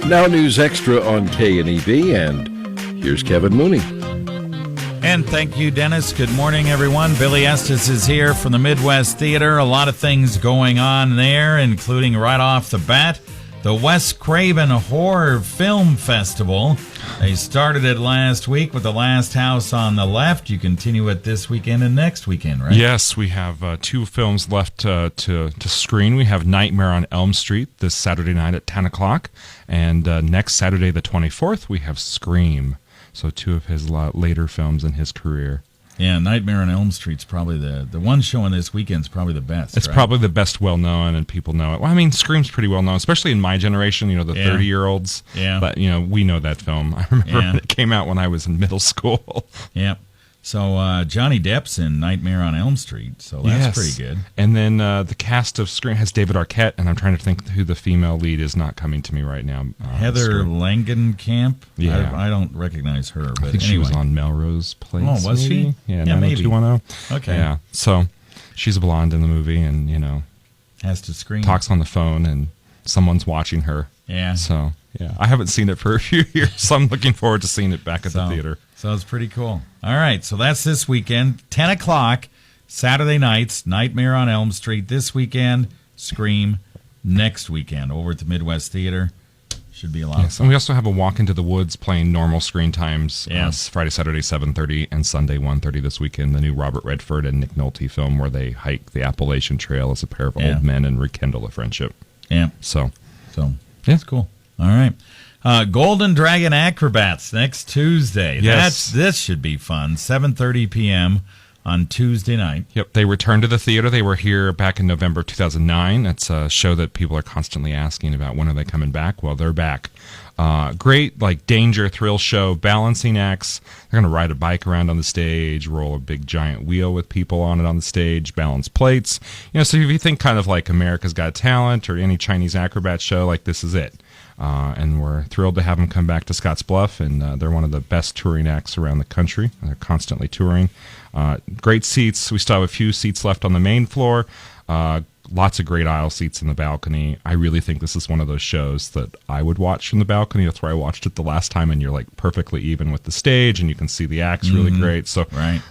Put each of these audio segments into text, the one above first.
Now News Extra on KNEB, and here's Kevin Mooney. And thank you, Dennis. Good morning, everyone. Billy Estes is here from the Midwest Theater. A lot of things going on there, including right off the bat, the Wes Craven Horror Film Festival. They started it last week with The Last House on the Left. You continue it this weekend and next weekend, right? Yes, we have two films left to screen. We have Nightmare on Elm Street this Saturday night at 10 o'clock. And next Saturday, the 24th, we have Scream. So two of his later films in his career. Yeah, Nightmare on Elm Street's probably the one showing this weekend's probably the best. It's probably the best well-known, and people know it. Well, I mean, Scream's pretty well-known, especially in my generation, the 30-year-olds. Yeah. But, we know that film. I remember when it came out when I was in middle school. Yeah. So Johnny Depp's in Nightmare on Elm Street, so that's pretty good. And then the cast of Scream has David Arquette, and I'm trying to think who the female lead is, not coming to me right now. Heather Langenkamp? Yeah. I don't recognize her. But I think she was on Melrose Place. Oh, was maybe? she? Yeah, maybe. 90210. Okay. Yeah, so she's a blonde in the movie, and, has to scream. Talks on the phone, and someone's watching her. Yeah. So, yeah, I haven't seen it for a few years, so I'm looking forward to seeing it back at the theater. So it's pretty cool. All right, so that's this weekend, 10 o'clock, Saturday nights, Nightmare on Elm Street this weekend, Scream next weekend over at the Midwest Theater. Should be a lot of fun. And we also have a Walk into the Woods playing normal screen times, Yes. Friday, Saturday, 7:30, and Sunday, 1:30 this weekend, the new Robert Redford and Nick Nolte film where they hike the Appalachian Trail as a pair of old men and rekindle a friendship. Yeah. So That's cool. All right. Golden Dragon Acrobats next Tuesday. Yes. This should be fun. 7:30 p.m. on Tuesday night. Yep, they returned to the theater. They were here back in November 2009. It's a show that people are constantly asking about. When are they coming back? Well, they're back. Great, danger thrill show, balancing acts. They're going to ride a bike around on the stage, roll a big giant wheel with people on it on the stage, balance plates. So if you think kind of like America's Got Talent or any Chinese acrobat show, this is it. And we're thrilled to have them come back to Scottsbluff, and they're one of the best touring acts around the country. They're constantly touring. Great seats. We still have a few seats left on the main floor. Lots of great aisle seats in the balcony. I really think this is one of those shows that I would watch from the balcony. That's where I watched it the last time, and you're perfectly even with the stage, and you can see the acts really great. So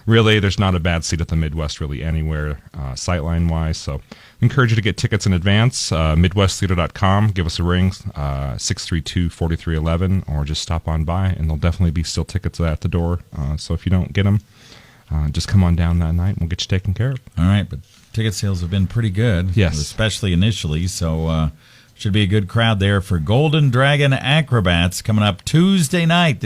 really, there's not a bad seat at the Midwest really anywhere sightline-wise. So I encourage you to get tickets in advance. MidwestTheater.com. Give us a ring, 632-4311, or just stop on by, and there'll definitely be still tickets at the door. So if you don't get them, just come on down that night, and we'll get you taken care of. All right, but ticket sales have been pretty good, yes, especially initially, so should be a good crowd there for Golden Dragon Acrobats coming up this Tuesday night,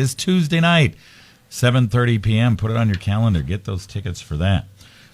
7:30 p.m. Put it on your calendar. Get those tickets for that.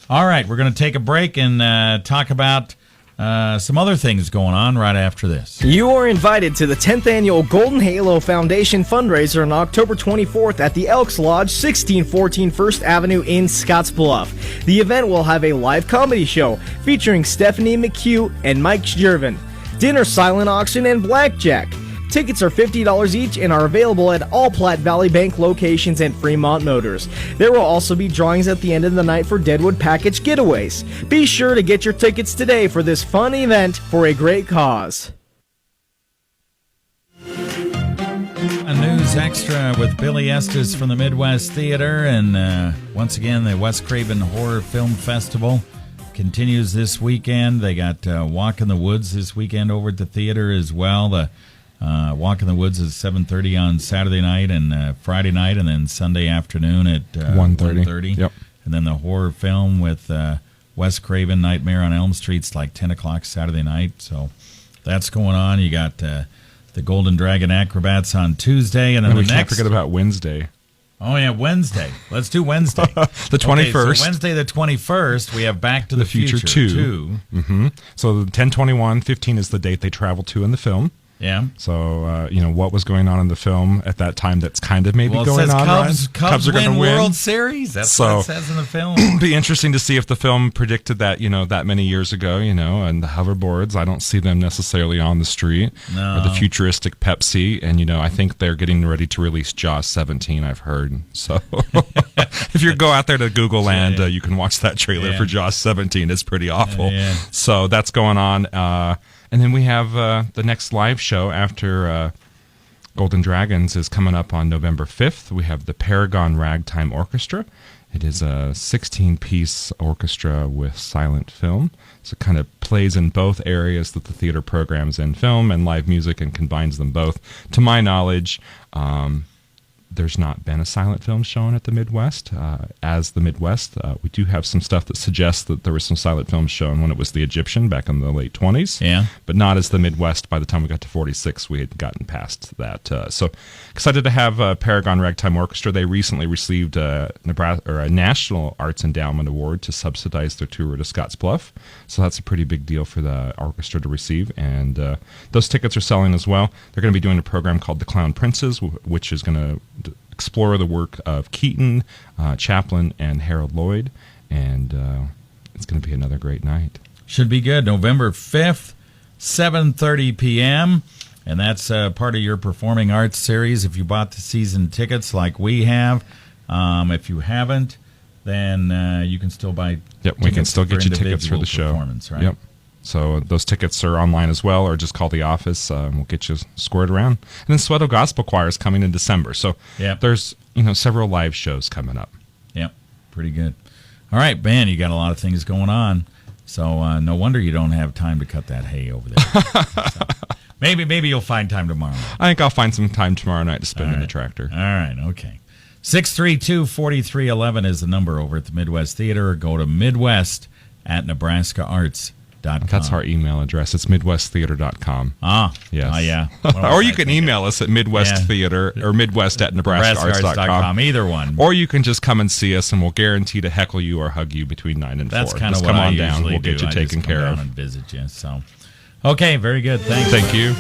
All right, we're going to take a break and talk about some other things going on right after this. You are invited to the 10th Annual Golden Halo Foundation fundraiser on October 24th at the Elks Lodge, 1614 First Avenue in Scottsbluff. The event will have a live comedy show featuring Stephanie McHugh and Mike Jervin, dinner, silent auction, and blackjack. Tickets are $50 each and are available at all Platte Valley Bank locations and Fremont Motors. There will also be drawings at the end of the night for Deadwood Package Getaways. Be sure to get your tickets today for this fun event for a great cause. A News Extra with Billy Estes from the Midwest Theater, and once again, the Wes Craven Horror Film Festival continues this weekend. They got Walk in the Woods this weekend over at the theater as well. The Walk in the Woods is 7:30 on Saturday night and Friday night, and then Sunday afternoon at 1:30. Yep. And then the horror film with Wes Craven, Nightmare on Elm Street's 10 o'clock Saturday night. So that's going on. You got the Golden Dragon Acrobats on Tuesday, and then we can't forget about Wednesday. Oh, yeah, Wednesday. Let's do Wednesday. The 21st. Okay, so Wednesday the 21st, we have Back to the Future 2. Mm-hmm. So the 10/21/15 is the date they travel to in the film. Yeah. So, what was going on in the film at that time that's kind of maybe going on, Cubs, right? Cubs are going to win World Series. That's what it says in the film. It'd be interesting to see if the film predicted that, that many years ago, and the hoverboards. I don't see them necessarily on the street. No. Or the futuristic Pepsi. And, I think they're getting ready to release Jaws 17, I've heard. So if you go out there to Google Land, you can watch that trailer for Jaws 17. It's pretty awful. So that's going on. And then we have the next live show after Golden Dragons is coming up on November 5th. We have the Paragon Ragtime Orchestra. It is a 16-piece orchestra with silent film. So it kind of plays in both areas that the theater programs in, film and live music, and combines them both. To my knowledge, there's not been a silent film shown at the Midwest. As the Midwest, we do have some stuff that suggests that there was some silent films shown when it was the Egyptian back in the late 20s. Yeah. But not as the Midwest. By the time we got to 46, we had gotten past that. So excited to have Paragon Ragtime Orchestra. They recently received a National Arts Endowment Award to subsidize their tour to Scottsbluff. So that's a pretty big deal for the orchestra to receive. And those tickets are selling as well. They're going to be doing a program called The Clown Princes, which is going to explore the work of Keaton, Chaplin, and Harold Lloyd, and it's going to be another great night. Should be good. November 5th, 7:30 p.m., and that's part of your Performing Arts series. If you bought the season tickets like we have, if you haven't, then you can still buy. Yep, we can still get you tickets for the show. Right? Yep. So those tickets are online as well, or just call the office. We'll get you squared around. And then Sweato Gospel Choir is coming in December. So there's several live shows coming up. Yep, pretty good. All right, Ben, you got a lot of things going on. So no wonder you don't have time to cut that hay over there. So, maybe you'll find time tomorrow. I think I'll find some time tomorrow night to spend in the tractor. All right, okay. 632-4311 is the number over at the Midwest Theater, or go to midwest@nebraskaarts.com. That's our email address. It's midwesttheater.com. Yes. Yeah. Or you can email us at midwesttheater or midwest@nebraskaarts.com. Either one. Or you can just come and see us, and we'll guarantee to heckle you or hug you between 9 and 4. That's kind of what come I on down. usually We'll get do. you taken care come of. down and visit you. So, okay, very good. Thanks. Thank you.